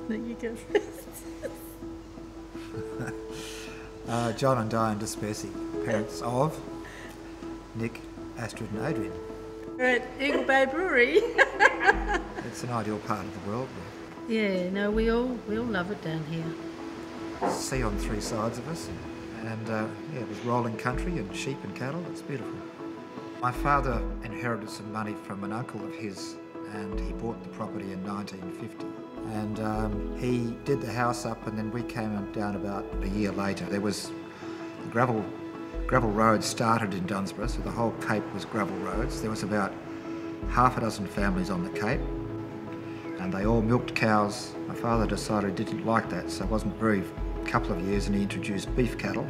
There you go. John and Diane Dispersey, parents of Nick, Astrid and Adrian. We're at Eagle Bay Brewery. It's an ideal part of the world. Yeah, no, we all love it down here. Sea on three sides of us, and it was rolling country and sheep and cattle. It's beautiful. My father inherited some money from an uncle of his, and he bought the property in 1950. And he did the house up, and then we came down about a year later. There was the gravel roads started in Dunsborough, so the whole Cape was gravel roads. There was about half a dozen families on the Cape, and they all milked cows. My father decided he didn't like that, so it wasn't very couple of years, and he introduced beef cattle.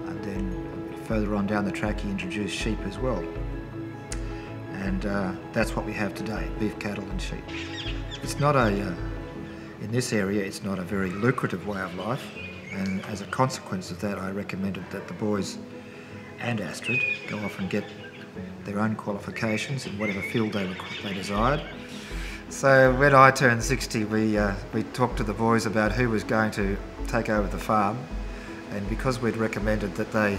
And then a bit further on down the track, he introduced sheep as well. And that's what we have today, beef cattle and sheep. It's not in this area, it's not a very lucrative way of life. And as a consequence of that, I recommended that the boys and Astrid go off and get their own qualifications in whatever field they desired. So when I turned 60, we talked to the boys about who was going to take over the farm, and because we'd recommended that they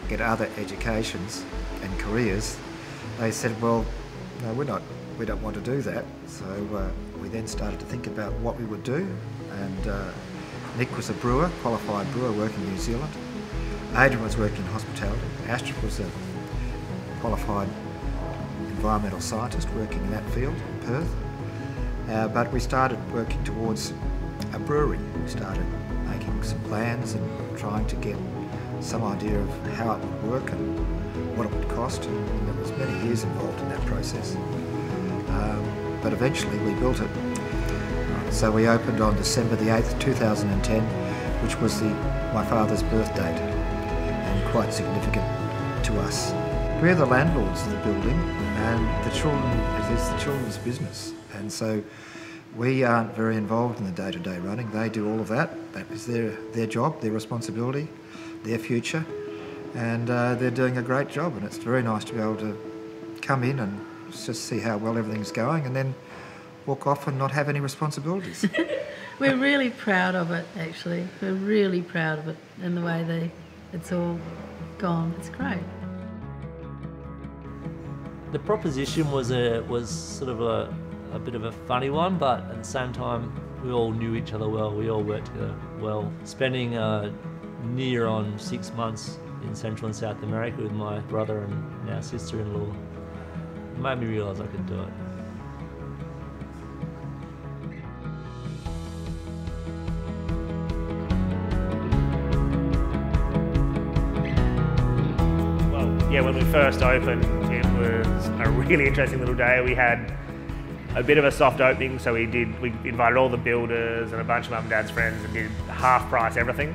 get other educations and careers, they said, well, no, we don't want to do that. So we then started to think about what we would do, and Nick was a brewer, qualified brewer working in New Zealand. Adrian was working in hospitality. Astrid was a qualified environmental scientist working in that field in Perth. But we started working towards a brewery. We started making some plans and trying to get some idea of how it would work and what it would cost. And there was many years involved in that process. But eventually we built it. So we opened on December the 8th, 2010, which was my father's birth date, and quite significant to us. We're the landlords of the building, and it is the children's business. And so we aren't very involved in the day-to-day running. They do all of that. That is their job, their responsibility, their future, and they're doing a great job. And it's very nice to be able to come in and just see how well everything's going, and then walk off and not have any responsibilities. We're really proud of it, actually. We're really proud of it and the way it's all gone. It's great. The proposition was sort of a bit of a funny one, but at the same time, we all knew each other well. We all worked together well. Spending near on 6 months in Central and South America with my brother and now sister-in-law made me realise I could do it. Yeah, when we first opened, it was a really interesting little day. We had a bit of a soft opening, so we invited all the builders and a bunch of mum and dad's friends and did half price everything.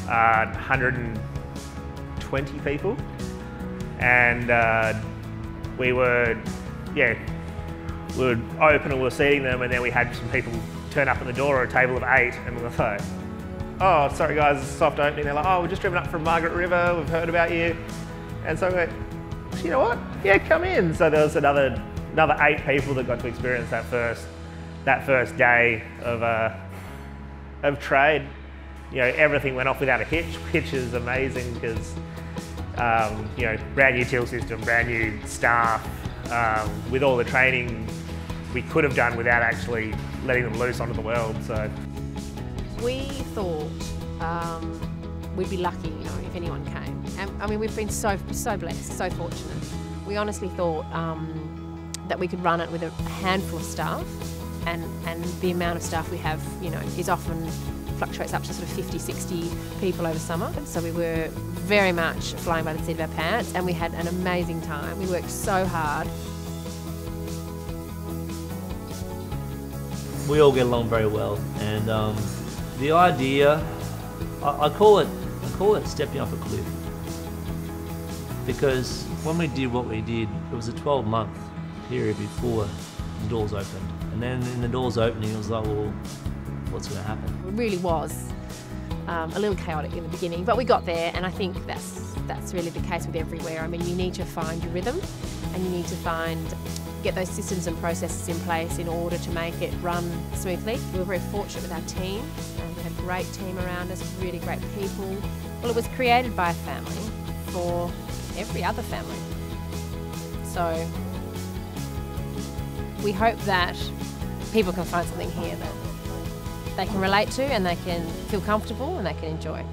120 people. And we were open and we were seating them, and then we had some people turn up at the door, or a table of 8, and we were like, oh, sorry guys, it's a soft opening. They're like, oh, we're just driven up from Margaret River, we've heard about you. And so we went, you know what? Yeah, come in. So there was another 8 people that got to experience that first day of trade. You know, everything went off without a hitch, which is amazing because you know, brand new till system, brand new staff, with all the training we could have done without actually letting them loose onto the world. So we thought we'd be lucky, you know, if anyone came. And I mean, we've been so blessed, so fortunate. We honestly thought that we could run it with a handful of staff, and the amount of staff we have, you know, is often fluctuates up to sort of 50, 60 people over summer. So we were very much flying by the seat of our pants, and we had an amazing time. We worked so hard. We all get along very well, and the idea, I call it stepping off a cliff, because when we did what we did, it was a 12-month period before the doors opened, and then in the doors opening, it was like, well, what's going to happen? It really was a little chaotic in the beginning, but we got there, and I think that's really the case with everywhere. I mean, you need to find your rhythm, and you need to find get those systems and processes in place in order to make it run smoothly. We were very fortunate with our team, and we had a great team around us, really great people. Well, it was created by a family for every other family. So we hope that people can find something here that they can relate to and they can feel comfortable and they can enjoy.